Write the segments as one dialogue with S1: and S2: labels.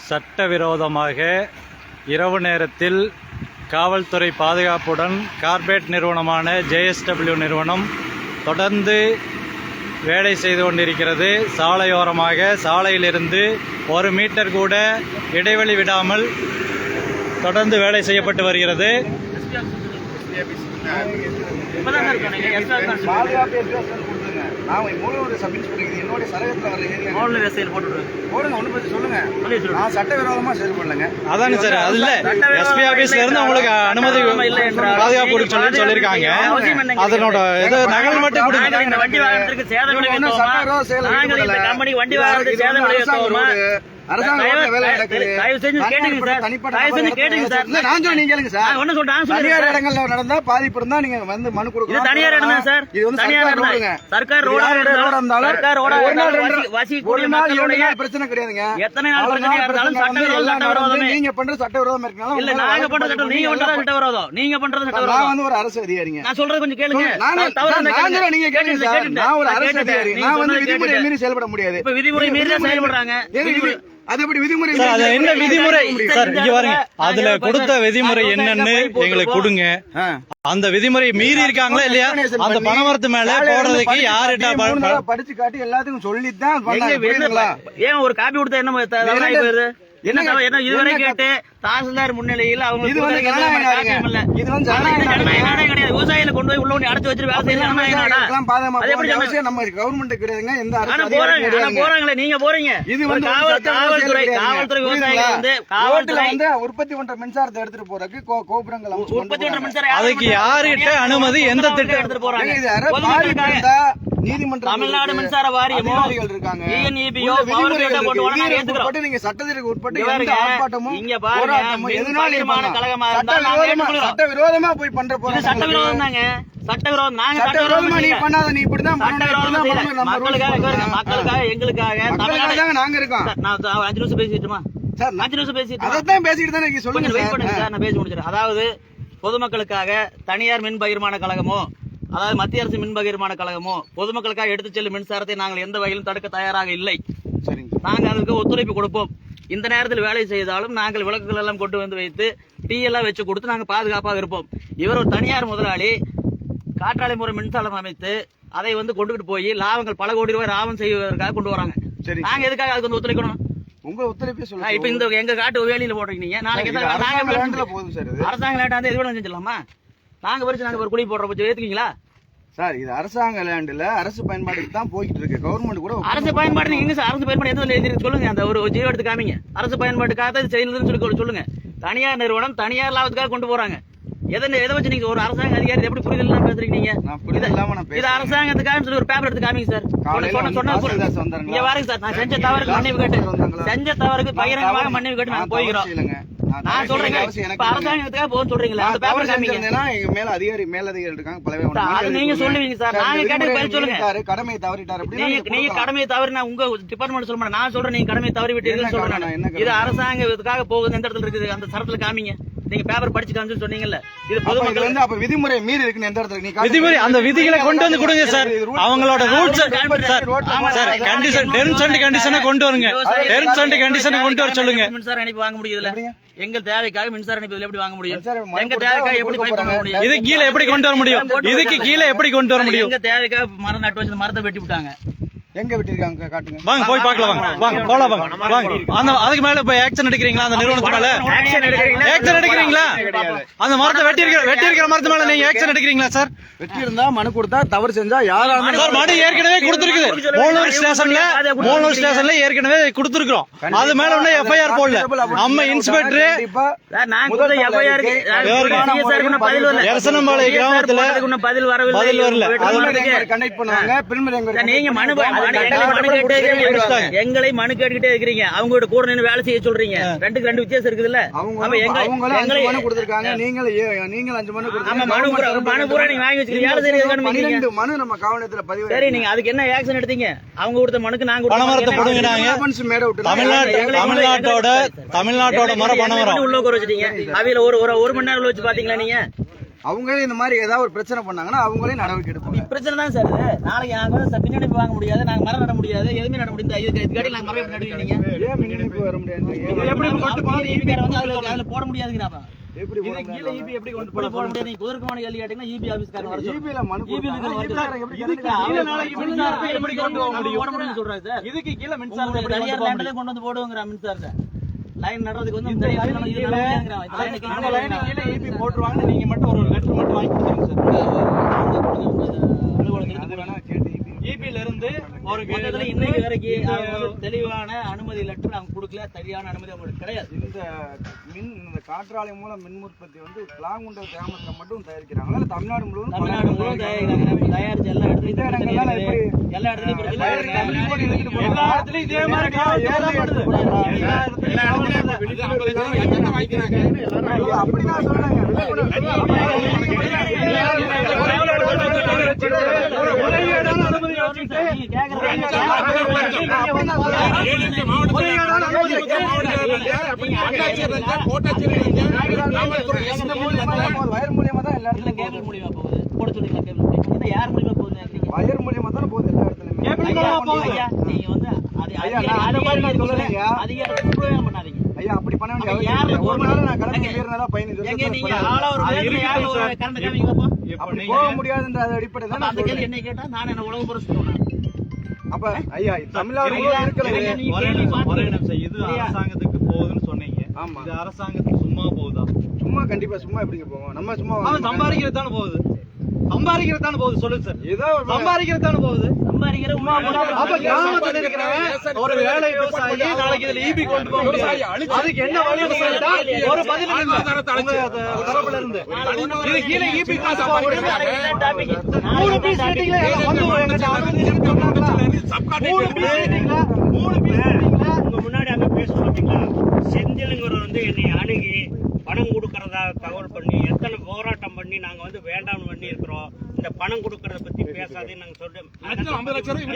S1: சட்டவிரோதமாக இரவு நேரத்தில் காவல்துறை பாதுகாப்புடன் கார்ப்பரேட் நிறுவனமான JSW நிறுவனம் தொடர்ந்து வேலை செய்து கொண்டிருக்கிறது. சாலையோரமாக சாலையிலிருந்து 1 மீட்டர் கூட இடைவெளி விடாமல் தொடர்ந்து வேலை செய்யப்பட்டு வருகிறது. அதானே சார், அது இல்ல எஸ்பி ஆபீஸ்ல இருந்து உங்களுக்கு அனுமதி பாதுகாப்பு கொடுக்க சொல்லி சொல்லிருக்காங்க. அதனோட இது நகல் மட்டும் கொடுங்க.
S2: வண்டி வாகனத்திற்கு சேதம் விளைவித்தோமா, கம்பெனி வண்டி வாகனத்துக்கு சேதம் விளைவித்தோமா,
S3: நடந்தா பாதிப்பு இருந்தா நீங்க வந்து மனு கொடுக்க.
S2: தனியார் இடம் தான் சார், சர்க்கார்
S3: பிரச்சனை கிடையாதுங்க.
S2: எத்தனை நாள் பிரச்சனையா இருந்தாலும் சட்டவிரோதம்
S3: நீங்க பண்ற சட்டவிரோதம் இருக்கனால
S2: இல்ல, நாங்க பண்ற சட்டம் நீங்க பண்றது சட்டவிரோதம். நீங்க பண்றது சட்டவிரோதம்.
S3: நான் வந்து ஒரு அரசு அதிகாரிங்க.
S2: நான் சொல்றது கொஞ்சம் கேளுங்க.
S3: நீங்க கேளுங்க சார். நான் ஒரு அரசு அதிகாரி. நான் வந்து விதிமுறை மீறி செயல்பட முடியாது.
S2: இப்ப விதிமுறை மீறி தான் செயல்படுறாங்க.
S3: அது எப்படி விதிமுறை?
S1: என்ன விதிமுறை சார்? இங்க பாருங்க, அதுல கொடுத்த விதிமுறை என்னன்னு எங்களுக்கு கொடுங்க. அந்த விதிமுறை மீறி இருக்காங்களா இல்லையா? அந்த பணமரத்து மேல போடுறதுக்கு யாருட்டா
S3: படிச்சு காட்டி எல்லாத்துக்கும் சொல்லித்தான்
S2: ஏன் ஒரு காப்பி கொடுத்தா என்ன என்ன இதுவரை கேட்டு தாசில்தார் முன்னிலையில் அவங்க விவசாயில கொண்டு போய் உள்ள அடைச்சு வச்சு வேலை செய்யலாம். போறாங்களே, நீங்க போறீங்க. காவல்துறை விவசாயிகள் வந்து காவல்துறை
S3: உற்பத்தி பண்ற மின்சாரத்தை எடுத்துட்டு போறதுக்கு கோபுரங்கள்
S2: உற்பத்தி பண்ற மின்சாரம்
S1: அதுக்கு யாருகிட்ட அனுமதி, எந்த திட்டம்
S2: எடுத்துட்டு போறாங்க?
S3: நீதிமன்றம்,
S2: தமிழ்நாடு மின்சார வாரியமோ
S3: இருக்காங்க,
S2: நீங்க
S3: சட்டத்திற்கு உட்பட்டு
S2: இங்க பாருங்க,
S3: சட்டவிரோதமா போய் பண்ற போறாங்க.
S2: சட்டவிரோதம் தாங்க, சட்டவிரோதம். நாங்க சட்டவிரோதமா
S3: நீ பண்ணாத, நீ இப்படிதான்
S2: மக்களுக்காக எங்களுக்காக
S3: நாங்க இருக்கோம்.
S2: நான் 5 நிமிஷம் பேசிட்டுமா சார்? 5 நிமிஷம் பேசிட்டு
S3: அதான் பேசிட்டு தானே சொல்லுங்க.
S2: வெயிட் பண்ணுங்க சார், நான் பேசி முடிச்சிடறேன். அதாவது பொதுமக்களுக்காக தனியார் மின் பகிர்மான கழகமோ, அதாவது மத்திய அரசு மின் பகிர்மான கழகமோ பொதுமக்களுக்காக எடுத்து செல்லும் மின்சாரத்தை நாங்கள் எந்த வகையிலும் தடுக்க தயாராக இல்லை. நாங்கள் அதுக்கு ஒத்துழைப்பு கொடுப்போம். இந்த நேரத்தில் வேலை செய்தாலும் நாங்கள் விளக்குகள் எல்லாம் கொண்டு வந்து வைத்து டீ எல்லாம் வச்சு கொடுத்து நாங்கள் பாதுகாப்பாக இருப்போம். இவர் ஒரு தனியார் முதலாளி காற்றாலை முறை மின்சாரம் அமைத்து அதை வந்து கொண்டுகிட்டு போய் லாபங்கள் பல கோடி ரூபாய் லாபம் செய்வதற்காக கொண்டு வராங்க. நாங்க எதுக்காக அதுக்கு வந்து ஒத்துழைக்கணும்?
S3: உங்க ஒத்துழைப்பே சொல்லுங்க.
S2: இப்ப இந்த எங்க காட்டு வேலையில போடுறீங்க, நாளைக்கு அரசாங்க லேண்டா வந்து எது செஞ்சிடலாமா? நாங்க பறிச்சு நாங்க ஒரு குழி போடுற பட்சம் ஏத்துக்கீங்களா
S3: சார்? இது அரசாங்க லேண்ட்ல அரசு பயன்பாட்டுக்கு தான் போயிட்டு இருக்கு. கவர்மெண்ட் கூட
S2: அரசு பயன்பாடு எங்க சார்? அரசு பயன்பாடு எதுவும் எழுதி சொல்லுங்க. அந்த ஒரு ஜீவோ எடுத்து காமிங்க. அரசு பயன்பாட்டுக்காக செயல்னு சொல்லி சொல்லுங்க. தனியார் நிறுவனம் தனியார் லாபத்துக்காக கொண்டு போறாங்க. எதை வச்சு நீங்க ஒரு அரசாங்க அதிகாரி எப்படி புரிதல் பேசுறீங்க? இது அரசாங்கத்துக்காக சொல்லி ஒரு பேப்பர் எடுத்து காமிங்க சார். இங்க வாருங்க சார். நான் செஞ்ச தவறுக்கு மன்னிப்பு பகிரங்கமாக மன்னிப்பு கேட்டு நாங்க போய்கிறோம். நான் சொல்றேன், அரசாங்கத்துக்காக போக சொல்றீங்களா? அந்த பேப்பர் காமிங்க.
S3: எங்க மேல மேலதிகாரி இருக்காங்க, பலவே
S2: அது நீங்க சொல்லுவீங்க சார். நாங்க கேட்டு பதில் சொல்லுங்க.
S3: கடமையை தவறிட்டாரு.
S2: நீங்க கடமையை தவறு, நான் உங்க டிபார்ட்மெண்ட் சொல்ல மாட்டேன். நான் சொல்றேன், நீங்க கடமையை தவறி விட்டீங்கன்னு சொல்றேன். இது அரசாங்கத்துக்காக போகுது, எந்த இடத்துல இருக்குது அந்த சரத்துல காமிங்க. நீங்க பேப்பர் படிச்சு காமிச்சு சொன்னீங்கல்ல, இது பொதுமக்கள் வந்து அப்ப விதிமுறை மீறி இருக்குன்னு எந்த இடத்துல நீங்க
S1: விதிமுறை அந்த விதிகளை கொண்டு வந்து கொடுங்க சார். அவங்களோட rules sir, condition terms and கண்டிஷனை கொண்டு வருங்க. டெர்ம்ஸ் அண்ட் கண்டிஷனை கொண்டு வர சொல்லுங்க.
S2: மின்சார இணைப்பு வாங்க முடியுதுல, எங்க தேவைக்காக மின்சார இணைப்பு எப்படி வாங்க முடியும்? எங்க தேவைக்காக எப்படி பைப் வாங்க முடியும்?
S1: இது கீழே எப்படி கொண்டு வர முடியும்? இதுக்கு கீழே எப்படி கொண்டு வர முடியும்?
S2: எங்க தேவைக்காக மரம் நட்டு வச்சு மரத்தை வெட்டி விட்டாங்க.
S3: எங்க விட்டிருக்காங்க காட்டுங்க.
S1: வாங்க போய் பார்க்கலாம். வாங்க போலாம். வாங்க அந்த அதுக்கு மேல போய் ஆக்ஷன் எடுக்கிறீங்களா? அந்த நிறுவனத்து மேல ஆக்ஷன் எடுக்கிறீங்களா? அந்த மரத்தை வெட்டி இருக்கிற மரத்து மேல நீங்க ஆக்ஷன் எடுக்கிறீங்களா சார்?
S3: வெட்டி இருந்தா மனு கொடுத்தா, தவறு செஞ்சா யாராவது
S1: சார் மனு ஏற்கனவே கொடுத்துருக்குது. மூலூர் ஸ்டேஷன்ல ஏற்கனவே கொடுத்துருக்கோம். அது மேல ஒண்ணு எஃப்ஐஆர் போடல. நம்ம இன்ஸ்பெக்டர் எரசனம்பாளைய கிராமத்துல பதில் வரல.
S3: கண்டக்ட் பண்ணுவாங்க.
S2: நீங்க எங்களை மனு கேட்டுக்கிட்டே இருக்கிறீங்க. அவங்களோட கூட நின்று வேலை செய்ய சொல்றீங்க. ரெண்டுக்கு ரெண்டு வித்தியாசம் இருக்குதுல்ல.
S3: மனு கொடுத்திருக்காங்க, நீங்க 5
S2: மனு பூரா நீங்க வாங்கி வச்சிருக்கீங்க.
S3: மனு நம்ம கவனத்துல பதிவு.
S2: சரி, நீங்க அதுக்கு என்ன ஆக்ஷன் எடுத்தீங்க? அவங்க கொடுத்த மனுக்கு நாங்க
S1: தமிழ்நாட்டோட மர பணமரம்
S2: உள்ள வச்சிட்டீங்க. அவையில ஒரு மணி நேரம் வச்சு பாத்தீங்களா? நீங்க
S3: அவங்களே இந்த மாதிரி ஏதாவது ஒரு பிரச்சனை பண்ணாங்கன்னா அவங்களே நடவடிக்கை எடுப்பாங்க.
S2: பிரச்சனை தான் சார் இது. நாளைக்கு நாங்க வந்து மின் இணைப்பு வாங்க முடியாது, நாங்க மரம் நட முடியாது, எதுவுமே நட முடியாது. இதுக்காட்டி நாங்க மரம் நடுவீங்க. நீங்க
S3: ஏன் மின் இணைப்பு வர முடியாது?
S2: எப்படி அதுல போட முடியாதுங்கிறாப்பா. எப்படி கீழ ஈபி எப்படி கொண்டு போட முடியாது? நீங்க குதர்க்கமான கேள்வி கேட்டீங்கன்னா ஈபி ஆபீஸ்காரங்க வர சொல்லுங்க.
S3: ஈபில மனு
S2: கீழ நாளைக்கு மின்சாரத்தை எப்படி கொண்டு போக முடியும் சொல்றாங்க சார். இதுக்கு கீழ மின்சாரத்தை எப்படி தனியார் லேண்ட்ல கொண்டு வந்து போடுவாங்கற மின்சாரத்தை. லைன் நடுறதுக்கு வந்து இந்த லைன் நம்ம இது நம்ம லைன் கீழ ஈபி போட்டுருவாங்க. நீங்க மட்டும் ஒரு லெட்டர் மட்டும் வாங்கி கொடுங்க சார். அலுவலகத்துக்கு வேணா கேட்டு ஈபில இருந்து ஒரு மொத்தத்துல இன்னைக்கு வரைக்கும் தெளிவான அனுமதி லெட்டர் அவங்க கொடுக்கல. சரியான அனுமதி அவங்களுக்கு கிடையாது.
S3: இந்த காற்றாலை மூலம் மின் உற்பத்தி வந்து பிளாங்குண்டல் கிராமத்துல மட்டும் தயாரிக்கிறாங்களா இல்ல தமிழ்நாடு முழுவதும்?
S2: தமிழ்நாடு முழுவதும் தயாரிக்கிறாங்க. தயாரிச்சு எல்லா இடத்துலயும் எல்லா இடத்துலயும் எல்லா இடத்துலயும் இதே மாதிரி
S3: அப்படிதான் வயர் மூலியமா தான் எல்லா இடத்துலயும்
S2: கேபிள் மூலியமா போகுது. போட சொல்றீங்களா? கேபிள் மூலியமா யார் மூலியமா போகுது?
S3: வயர் மூலியமா தான் போகுது எல்லா இடத்துலயும்.
S2: கேபிள் மூலியமா போகுது. நீங்க வந்து அதிகாரம் பண்ணாதீங்க
S3: ஐயா. அப்படி பண்ண வேண்டிய அவசியம் இல்லை. ஒரு நாள் நான் கரண்ட் மீறினதா பயன்
S2: நீங்க ஆள ஒரு கரண்ட் காமிங்க பாப்போம்.
S3: அப்படி போக முடியாதுன்ற அடிப்படையில் தான்
S2: அந்த கேள்வி என்ன கேட்டா நான் என்ன உலக புரட்சி சொன்னேன்.
S3: அப்ப ஐயா தமிழ்நாடு இருக்கிறது
S1: இது அரசாங்கத்துக்கு போகுதுன்னு சொன்னீங்க.
S3: ஆமா,
S1: இது அரசாங்கத்துக்கு சும்மா போகுதா?
S3: சும்மா கண்டிப்பா சும்மா எப்படிங்க போவோம்? நம்ம சும்மா
S1: சம்பாதிக்கிறதான போகுது. சம்பாதிக்கிறதான போகுது. சொல்லுங்க சார். ஏதோ சம்பாதிக்கிறதான போகுது.
S2: சம்பாதிக்கிற
S1: அப்ப கிராமத்துல இருக்கிறவன் ஒரு வேலை விவசாயி நாளைக்கு இதுல ஈபி கொண்டு போக முடியாது. அதுக்கு என்ன வழி ஒரு பதில் தரப்புல இருந்து இது கீழே ஈபி காசு போக முடியாது. 3 பீஸ் மீட்டிங்ல வந்து எங்கிட்ட அனுமதி சொன்னாங்களா? 3 பீஸ் மீட்டிங்ல
S4: உங்க முன்னாடி அங்க பேசணும் பாத்தீங்களா? செந்திலுங்கிறவர் வந்து என்னை அணுகி பணம் கொடுக்கறதா தகவல் பண்ணி எத்தனை போராட்டம் பண்ணி நாங்க வந்து வேண்டாம்னு பண்ணி இருக்கிறோம். இந்த பணம் கொடுக்கறத பத்தி பேசாதேன்னு நாங்க சொல்றோம்.
S1: 50 லட்சம் ரூபாய்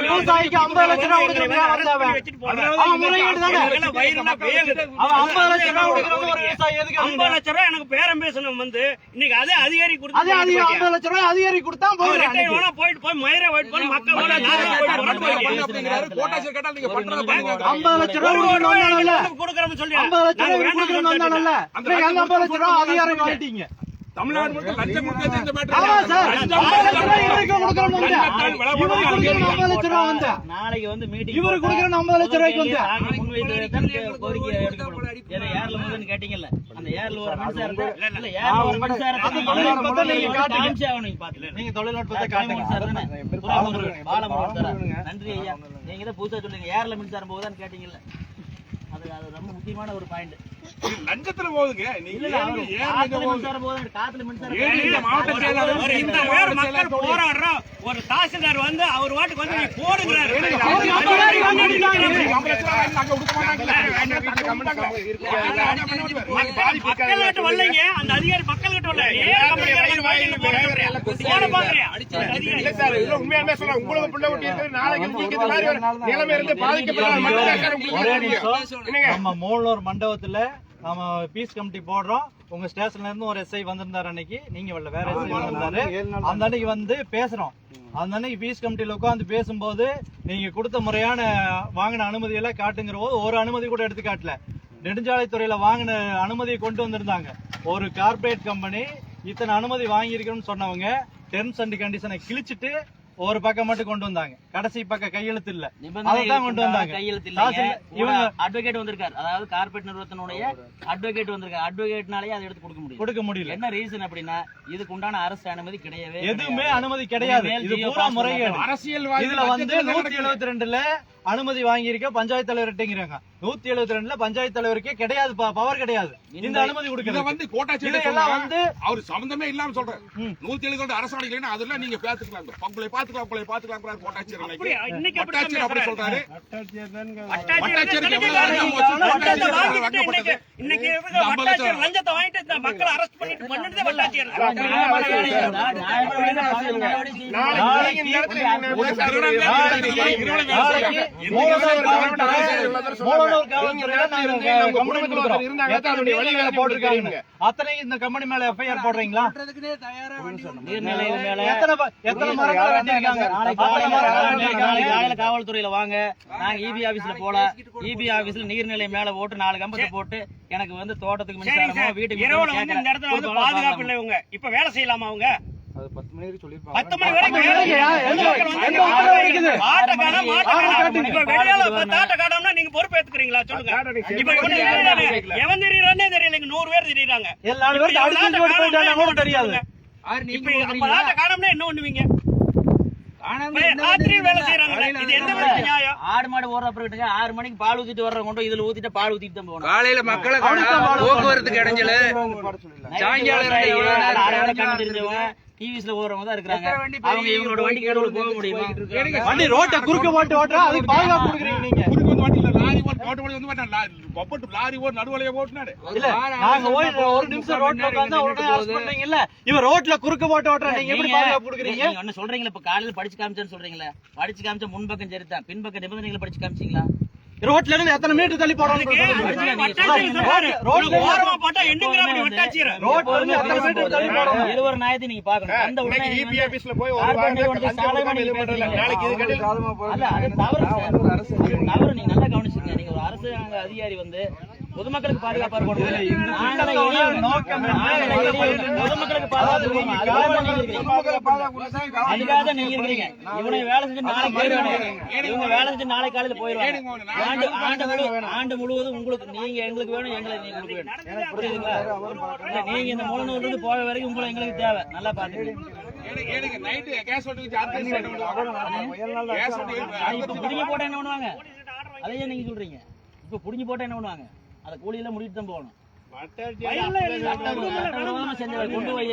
S1: விவசாயிக்கு 50 லட்சம் ரூபாய் கொடுக்கறவன்
S4: வச்சுட்டு போறான்.
S1: முறையீடு தானே.
S4: வயிறுனா வேகுது.
S1: 50 லட்சம் ரூபாய் கொடுக்கறவன் ஒரு விவசாயி எதுக்கு
S4: 50 லட்சம் ரூபாய் எனக்கு பேரம் பேசணும் வந்து இன்னைக்கு அதே அதிகாரி கொடுத்து
S1: அதே 50 லட்சம் ரூபாய் அதிகாரி கொடுத்தா போயிடும்.
S4: போயிட்டு போய் மயிரை வெயிட் பண்ணி மக்கள்
S1: 50 லட்சம் ரூபாய்
S4: கொடுக்கறோம்னு சொல்லி
S1: 50 லட்சம் ரூபாய் கொடுக்கறோம்னு வந்தானல்ல. நீங்க 50 லட்சம் ரூபாய் அதிகாரம் வாங்கிட்டீங்க.
S5: தமிழ்நாடு முழுக்க லஞ்சம் கொடுத்து இந்த மேட்டர்.
S1: ஆமா சார். 50 லட்சம் ரூபாய் இவருக்கு கொடுக்கறோம் வந்து. இவருக்கு கொடுக்கற 50 லட்சம் ரூபாய் வந்து.
S2: நாளைக்கு வந்து மீட்டிங்
S1: இவருக்கு கொடுக்கற 50 லட்சம் ரூபாய்க்கு வந்து.
S2: நாங்க முன்வைத்த கோரிக்கை எடுக்கப்படும். ஏன்னா ஏர்ல முதல்ல கேட்டீங்கல்ல. அந்த ஏர்ல ஒரு மின்சாரத்தை இல்ல ஏர்ல ஒரு மின்சாரத்தை நீங்க காமிச்சு ஆவணும். பாத்துங்க. நீங்க தொழில்நுட்பத்தை காட்டுங்க சார் தானே. பாலமுருகன் சார். நன்றி ஐயா. நீங்க தான் புதுசா சொல்லுங்க. ஏர்ல மின்சாரம் போகுதான்னு கேட்டீங்கல்ல. அது ரொம்ப முக்கியமான ஒரு பாயிண்ட்.
S5: லஞ்சத்துல போகுதுங்க. நீங்க
S2: மின்சாரம் போகுது. காத்துல மின்சாரம்
S5: மாவட்ட செயலாளர்
S4: இந்த வேற மக்கள் போராடுறோம். ஒரு தாசில்தார் வந்து அவர் வாட்டுக்கு வந்து நீ போடுங்கிறாரு. மக்கள் கிட்ட வரலைங்க. அந்த அதிகாரி மக்கள் கிட்ட வரல.
S5: உண்மையாலுமே சொல்ல உங்களுக்கு பிள்ளை ஊட்டி இருக்கு. நாளைக்கு நிலைமை இருந்து
S1: நம்ம மூலூர் மண்டபத்துல நம்ம பீஸ் கமிட்டி போடுறோம். உங்க ஸ்டேஷன்ல இருந்து ஒரு எஸ்ஐ வந்திருந்தாரு அன்னைக்கு. நீங்க வரல, வேற எஸ்ஐ வந்திருந்தாரு. அந்த அன்னைக்கு வந்து பேசுறோம். அந்த அன்னைக்கு பீஸ் கமிட்டியில உட்காந்து பேசும்போது நீங்க கொடுத்த முறையான வாங்கின அனுமதி எல்லாம் காட்டுங்கிற போது ஒரு அனுமதி கூட எடுத்து காட்டல. நெடுஞ்சாலைத்துறையில வாங்கின அனுமதியை கொண்டு வந்திருந்தாங்க. ஒரு கார்பரேட் கம்பெனி இத்தனை அனுமதி வாங்கியிருக்கணும்னு சொன்னவங்க டெர்ம்ஸ் அண்ட் கண்டிஷனை கிழிச்சிட்டு ஒரு பக்கம் மட்டும் கொண்டு வந்தாங்க. கடைசி பக்கம் கையெழுத்து இல்ல, அதான் கொண்டு வந்தாங்க.
S2: கையெழுத்து இல்ல. இவங்க அட்வொகேட் வந்திருக்காரு. அதாவது கார்பரேட் நிறுவனத்தினுடைய அட்வொகேட் வந்திருக்காரு. அட்வொகேட்னாலே அதை எடுத்து கொடுக்க முடியல. என்ன ரீசன் அப்படின்னா இதுக்கு உண்டான அரசு அனுமதி கிடையவே
S1: எதுவுமே அனுமதி கிடையாது. இது பூரா முறைகேடு. அரசியல் இதுல வந்து 172ல அனுமதி வாங்கியிருக்க பஞ்சாயத்து தலைவர்கிட்டங்கிறாங்க. 172ல பஞ்சாயத்து தலைவருக்கே கிடையாது, பவர் கிடையாது இந்த அனுமதி கொடுக்கிறது.
S5: வந்து கோட்டாட்சியர்
S1: இதெல்லாம் வந்து
S5: அவர் சம்பந்தமே இல்லாம சொல்றேன். 172 அரசாணை இல்லைன்னா அதெல்லாம் நீங்க பேத்துக்கலாம். உங்களை பாத்துக்கலாம் கோட்டாட்சியர் அப்படி சொல்றாரு.
S4: லஞ்சத்தை வாங்கிட்டு மக்களை அரெஸ்ட் பண்ணிட்டு பண்ணிட்டு வட்டாட்சியர்
S1: நாளைக்கு மூலனூர் காவல்துறையில நாங்க கம்ப்ளைண்ட் கொடுக்கிறோம். எத்தனை நீர்நிலையில போட்டிருக்காங்க அத்தனை இந்த கம்பெனி மேல எஃப்ஐஆர் போடுறீங்களா?
S2: நீர்நிலை மேல
S1: எத்தனை மரங்கள் வெட்டிருக்காங்க?
S2: நாளைக்கு காலையில காவல்துறையில வாங்க. நாங்க இபி ஆபீஸ்ல போல இபி ஆபீஸ்ல நீர்நிலை மேல போட்டு 4 கம்பத்தை போட்டு எனக்கு வந்து தோட்டத்துக்கு மின்சாரமோ வீட்டுக்கு
S4: இரவுல வந்து இந்த இடத்துல வந்து பாதுகாப்பு இல்லை. இவங்க இப்ப வேலை செய்யலாமா? அவங்க
S3: அது 10 மணி வரைக்கும் சொல்லிருப்பாங்க.
S4: 10 மணி வரைக்கும் வேலை செய்யலாம். நீங்க பொறுப்பு ஏத்துக்கிறீங்களா சொல்லுங்க. இப்ப எவன் தெரியறானே தெரியல. 100 பேர் தெரியறாங்க.
S1: எல்லாரும் பேர் அடிச்சு ஓடி போயிட்டாங்க கூட தெரியாது.
S4: இப்ப அப்ப லாட்ட காணோம்னா என்ன பண்ணுவீங்க? ராத்திரி வேலை செய்யறாங்க. இது எந்த விதத்துல நியாயம்?
S2: ஆடு மாடு ஓடுற அப்புறம் 6 மணிக்கு பால் ஊத்திட்டு வர்ற கொண்டு இதுல ஊத்திட்டு பால் ஊத்திட்டு தான் போகணும்.
S6: காலையில மக்களை போக்குவரத்துக்கு இடைஞ்சல் சாயங்காலம்
S2: தெரிஞ்சவங்க டிவிஸ்ல ஓடுறவங்க தான் இருக்காங்க. அவங்க இவங்களோட வண்டி கேடவுல போக முடியுமா?
S1: வண்டி ரோட்டை குறுக்க போட்டு ஓட்டுறா அதுக்கு பாதுகாப்பு கொடுக்குறீங்க நீங்க.
S5: குறுக்கு வந்து வண்டியில லாரி ஓட்டு போட்டு வந்து மாட்டான். லாரி ஓட்டு நடுவலையே போட்டுனாரு.
S1: இல்ல நாங்க போய் ஒரு நிமிஷம் ரோட்ல உட்கார்ந்தா உடனே அரெஸ்ட் பண்றீங்கல்ல. இவன் ரோட்ல குறுக்க போட்டு ஓட்டுறா நீங்க எப்படி பாதுகாப்பு கொடுக்குறீங்க?
S2: நீங்க என்ன சொல்றீங்களா? இப்ப காலையில படிச்சு காமிச்சேன்னு சொல்றீங்களா? படிச்சு காமிச்ச முன்பக்கம் சரிதான், பின்பக்க நிபந்தனைகளை படிச்சு காமிச்சீங்களா?
S1: ரோட்ல இருந்து எத்தனை மீட்டர் தள்ளி போறாங்க?
S4: ஓரமா போட்டா என்னங்கிற அப்படி வட்டாச்சிர
S1: ரோட்ல இருந்து எத்தனை மீட்டர் தள்ளி போறாங்க?
S2: இருவர் நியாயத்தை நீங்க பாக்கணும். அந்த உடனே
S5: இபி ஆபீஸ்ல போய் ஒரு
S2: நாளைக்கு இது
S3: கிராம
S2: அல்ல, அது தவறு சார். அது தவறு. நீங்க நல்லா கவனிச்சுங்க. நீங்க ஒரு அரசாங்க அதிகாரி வந்து பொதுமக்களுக்கு பாதுகாப்பா இருக்கணும். பொதுமக்களுக்கு பாதுகாப்பு அதுக்காக நீங்க இருக்கிறீங்க. இவனை வேலை செஞ்சு நாளைக்கு போயிருவாங்க. இவங்க வேலை செஞ்சு நாளைக்கு காலையில போயிருவாங்க. ஆண்டு முழுவதும் உங்களுக்கு நீங்க எங்களுக்கு வேணும், எங்களுக்கு நீங்க உங்களுக்கு வேணும். புரியுதுங்களா? நீங்க இந்த மூலனூர்ல இருந்து போக வரைக்கும் உங்களை எங்களுக்கு தேவை. நல்லா பாத்துக்கணும்.
S5: நைட்டு கேஸ் ஓட்டுக்கு சார்ஜ்
S2: இப்ப புடிங்கி போட்டா என்ன பண்ணுவாங்க? அதையே நீங்க சொல்றீங்க. இப்ப புடிங்கி போட்டா என்ன பண்ணுவாங்க? அதை கூலியில முடிட்டு தான் போகணும். கொண்டு போய்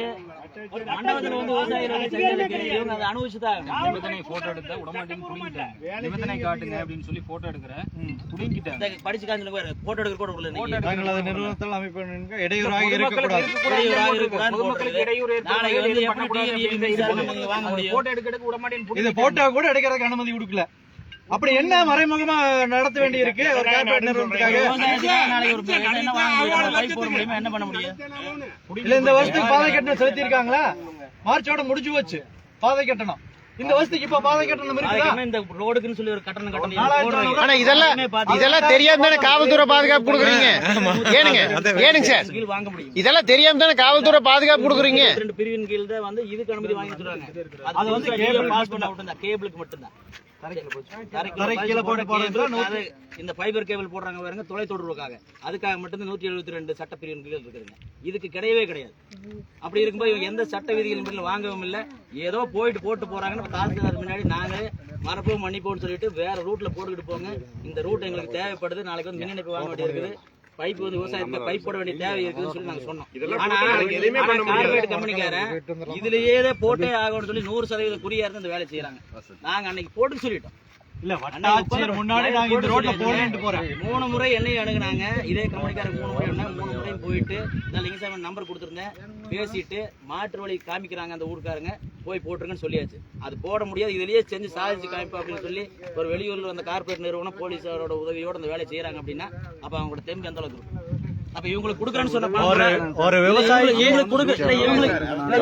S2: மண்டபத்துல வந்து விவசாயிகள் செஞ்சதுக்கு இவங்க அதை அனுபவிச்சுதான்
S6: நிபந்தனை போட்டோ எடுத்த உடமாட்டேன்னு புடிங்கிட்டாங்க. நிபந்தனை காட்டுங்க அப்படின்னு சொல்லி போட்டோ எடுக்கிறேன் புடிங்கிட்டாங்க.
S2: படிச்சு காஞ்சு போட்டோ எடுக்க கூட உள்ள
S1: நிறுவனத்தில் அமைப்பு இடையூறாக இருக்கக்கூடாது.
S2: நாளைக்கு வந்து எப்படி நீங்க வாங்க முடியும்?
S6: போட்டோ எடுக்கிறதுக்கு உடமாட்டேன்னு
S1: இது போட்டோ கூட எடுக்கிறதுக்கு அனுமதி கொடுக்கல. அப்படி என்ன மறைமுகமா நடத்த வேண்டி இருக்கு ஒரு கார்ப்பரேட் நிறுவனத்துக்காக?
S2: நாளைக்கு ஒரு பைப் போட முடியுமா? என்ன பண்ண முடியும்?
S1: இல்ல இந்த வருஷத்துக்கு பாதை கட்டணம் செலுத்தி இருக்காங்களா? மார்ச்சோட முடிஞ்சு போச்சு பாதை கட்டணம். இந்த வருஷத்துக்கு இப்ப பாதை கட்டணம் இருக்குதா?
S2: இந்த ரோடுக்குன்னு சொல்லி ஒரு கட்டணம் கட்டணும்.
S7: ஆனா இதெல்லாம் தெரியாம தானே காவல்துறை பாதுகாப்பு கொடுக்குறீங்க. ஏனுங்க சார்,
S2: வாங்க முடியும்.
S7: இதெல்லாம் தெரியாம தானே காவல்துறை பாதுகாப்பு கொடுக்குறீங்க.
S2: 2 பிரிவின் கீழ் தான் வந்து இதுக்கு அனுமதி வாங்கி சொல்றாங்க. அது வந்து கேபிள் பாஸ் பண்ண விட்டு கேபிளுக்கு மட்டும்தான். இந்த ஃபைபர் கேபிள் போடுறாங்க பாருங்க, தொலைத்தொடர்புக்காக. அதுக்காக மட்டும் 172 சட்ட பிரிவின் கீழ் இருக்குதுங்க. இதுக்கு கிடையவே கிடையாது. அப்படி இருக்கும்போது இவங்க எந்த சட்ட விதிகளின் பேரில் வாங்கவும் இல்லை. ஏதோ போயிட்டு போட்டு போறாங்கன்னு தாசில்தார் முன்னாடி நாங்க மறப்போம் மன்னிப்போம்னு சொல்லிட்டு வேற ரூட்ல போட்டுக்கிட்டு போங்க. இந்த ரூட் எங்களுக்கு தேவைப்படுது. நாளைக்கு வந்து மின் இணைப்பு வாங்க வேண்டிய இருக்குது. பைப் வந்து விவசாயத்துக்கு பைப் போட வேண்டிய தேவை இருக்குன்னு சொல்லி நாங்க சொன்னோம். ஆனா கார்பரேட் கம்பெனிக்காரன் இதுலயே போட்டே ஆகணும்னு சொல்லி 100% குறியா இருந்து இந்த வேலை செய்யறாங்க. நாங்க அன்னைக்கு போட்டு சொல்லிட்டோம்.
S1: இல்ல வட்டாட்சியர் முன்னாடி நாங்க இந்த ரோட்ல போறேன்னு போறேன்.
S2: 3 முறை என்னையும் அணுகுனாங்க. இதே கம்பெனிக்காரங்க 3 முறை 3 முறையும் போயிட்டு லிங்கசாமி நம்பர் கொடுத்துருந்தேன். பேசிட்டு மாற்று வழி காமிக்கிறாங்க அந்த ஊருக்காரங்க, போய் போட்டுருங்கன்னு சொல்லியாச்சு. அது போட முடியாது, இதுலயே செஞ்சு சாதிச்சு காமிப்பா அப்படின்னு சொல்லி ஒரு வெளியூர்ல அந்த கார்பரேட் நிறுவனம் போலீஸாரோட உதவியோட அந்த வேலை செய்யறாங்க. அப்படின்னா அப்ப அவங்களோட தெம்பு எந்த அளவுக்கு இருக்கும்? அப்ப இவங்களுக்கு கொடுக்குறேன்னு சொன்ன
S1: ஒரு விவசாயி
S2: இவங்களுக்கு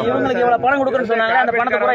S2: இவங்களுக்கு எவ்வளவு பணம் கொடுக்குறேன்னு சொன்னாங்க. அந்த பணத்தை கூட